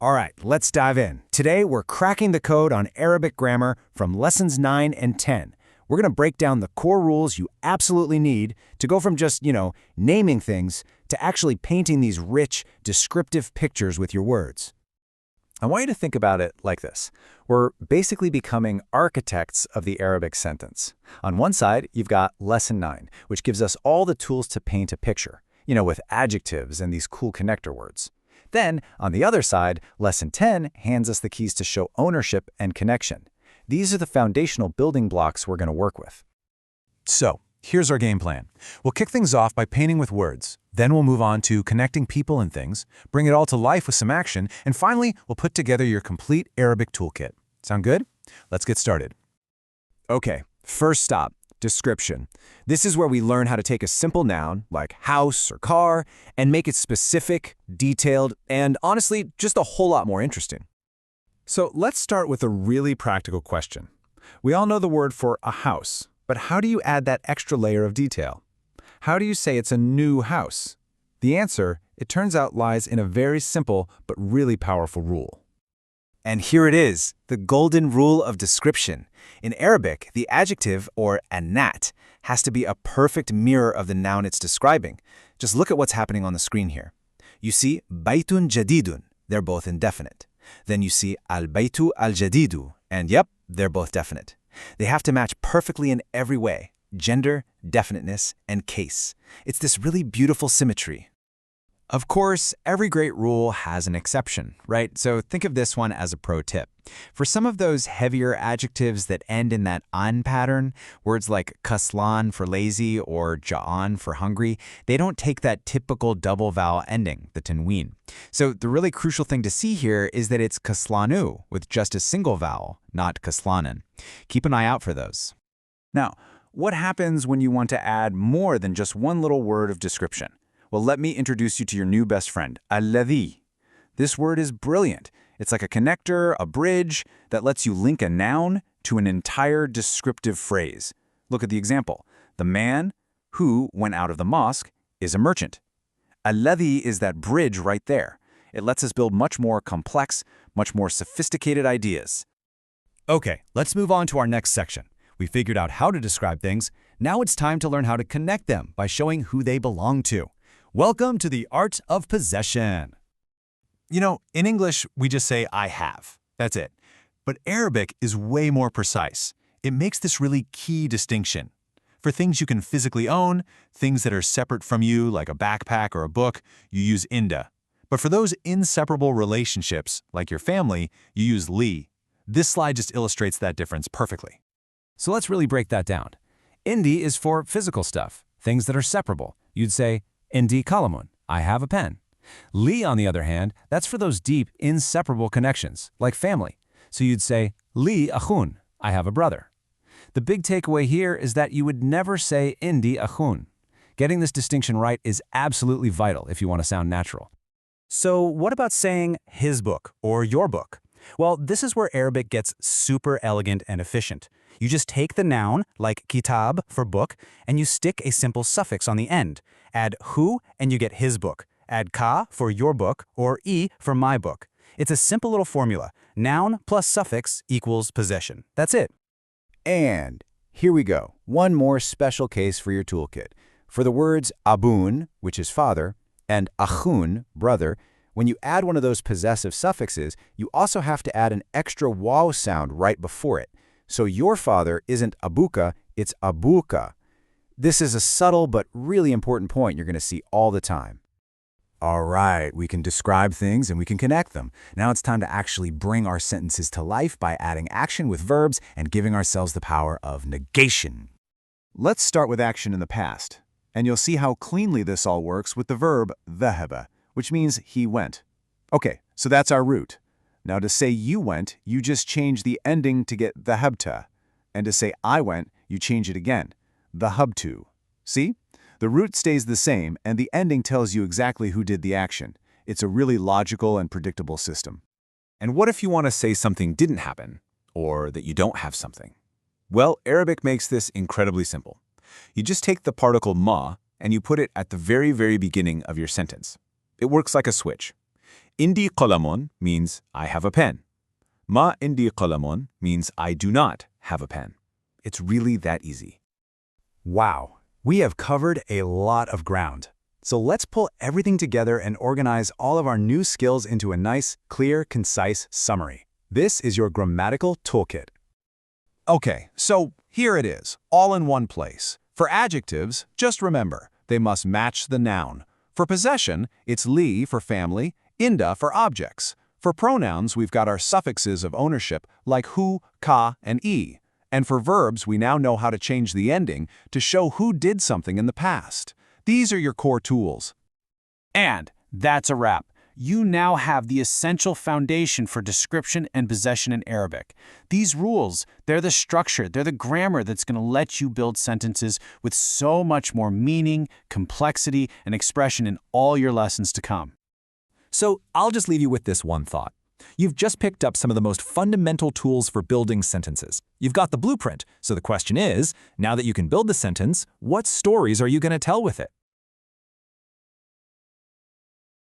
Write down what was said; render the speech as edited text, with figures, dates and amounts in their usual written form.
All right, let's dive in. Today, we're cracking the code on Arabic grammar from lessons 9 and 10. We're going to break down the core rules you absolutely need to go from just, naming things to actually painting these rich, descriptive pictures with your words. I want you to think about it like this. We're basically becoming architects of the Arabic sentence. On one side, you've got lesson 9, which gives us all the tools to paint a picture, with adjectives and these cool connector words. Then, on the other side, lesson 10 hands us the keys to show ownership and connection. These are the foundational building blocks we're going to work with. So, here's our game plan. We'll kick things off by painting with words. Then we'll move on to connecting people and things, bring it all to life with some action, and finally, we'll put together your complete Arabic toolkit. Sound good? Let's get started. Okay, first stop, description. This is where we learn how to take a simple noun, like house or car, and make it specific, detailed, and honestly, just a whole lot more interesting. So let's start with a really practical question. We all know the word for a house, but how do you add that extra layer of detail? How do you say it's a new house? The answer, it turns out, lies in a very simple but really powerful rule. And here it is, the golden rule of description. In Arabic, the adjective, or anat, has to be a perfect mirror of the noun it's describing. Just look at what's happening on the screen here. You see baytun jadidun, they're both indefinite. Then you see al-baytu al-jadidu, and yep, they're both definite. They have to match perfectly in every way: gender, definiteness, and case. It's this really beautiful symmetry. Of course, every great rule has an exception, right? So think of this one as a pro tip. For some of those heavier adjectives that end in that an pattern, words like kaslan for lazy or ja'an for hungry, they don't take that typical double vowel ending, the tanween. So the really crucial thing to see here is that it's kaslanu with just a single vowel, not kaslanan. Keep an eye out for those. Now, what happens when you want to add more than just one little word of description? Well, let me introduce you to your new best friend, alladhi. This word is brilliant. It's like a connector, a bridge, that lets you link a noun to an entire descriptive phrase. Look at the example. The man who went out of the mosque is a merchant. Alladhi is that bridge right there. It lets us build much more complex, much more sophisticated ideas. Okay, let's move on to our next section. We figured out how to describe things. Now it's time to learn how to connect them by showing who they belong to. Welcome to the art of possession. In English, we just say I have. That's it. But Arabic is way more precise. It makes this really key distinction. For things you can physically own, things that are separate from you, like a backpack or a book, you use inda. But for those inseparable relationships, like your family, you use li. This slide just illustrates that difference perfectly. So let's really break that down. Indi is for physical stuff, things that are separable. You'd say, Indi kalamun, I have a pen. Li, on the other hand, that's for those deep, inseparable connections, like family. So you'd say, Li akhun, I have a brother. The big takeaway here is that you would never say Indi akhun. Getting this distinction right is absolutely vital if you want to sound natural. So what about saying his book or your book? Well, this is where Arabic gets super elegant and efficient. You just take the noun, like kitab for book, and you stick a simple suffix on the end. Add hu, and you get his book. Add ka for your book, or e for my book. It's a simple little formula. Noun plus suffix equals possession. That's it. And here we go. One more special case for your toolkit. For the words abun, which is father, and akhun, brother, when you add one of those possessive suffixes, you also have to add an extra waw sound right before it. So your father isn't abuka, it's abuka. This is a subtle but really important point you're going to see all the time. All right, we can describe things and we can connect them. Now it's time to actually bring our sentences to life by adding action with verbs and giving ourselves the power of negation. Let's start with action in the past, and you'll see how cleanly this all works with the verb dhahaba, which means he went. Okay, so that's our root. Now to say you went, you just change the ending to get dhahabta. And to say I went, you change it again, dhahabtu. See? The root stays the same, and the ending tells you exactly who did the action. It's a really logical and predictable system. And what if you want to say something didn't happen, or that you don't have something? Well, Arabic makes this incredibly simple. You just take the particle ma and you put it at the very, very beginning of your sentence. It works like a switch. Indi qalamun means I have a pen. Ma indi qalamun means I do not have a pen. It's really that easy. Wow, we have covered a lot of ground. So let's pull everything together and organize all of our new skills into a nice, clear, concise summary. This is your grammatical toolkit. Okay, so here it is, all in one place. For adjectives, just remember, they must match the noun. For possession, it's li for family, inda for objects. For pronouns, we've got our suffixes of ownership like hu, ka, and e. And for verbs, we now know how to change the ending to show who did something in the past. These are your core tools. And that's a wrap. You now have the essential foundation for description and possession in Arabic. These rules, they're the structure, they're the grammar that's going to let you build sentences with so much more meaning, complexity, and expression in all your lessons to come. So I'll just leave you with this one thought. You've just picked up some of the most fundamental tools for building sentences. You've got the blueprint, so the question is, now that you can build the sentence, what stories are you going to tell with it?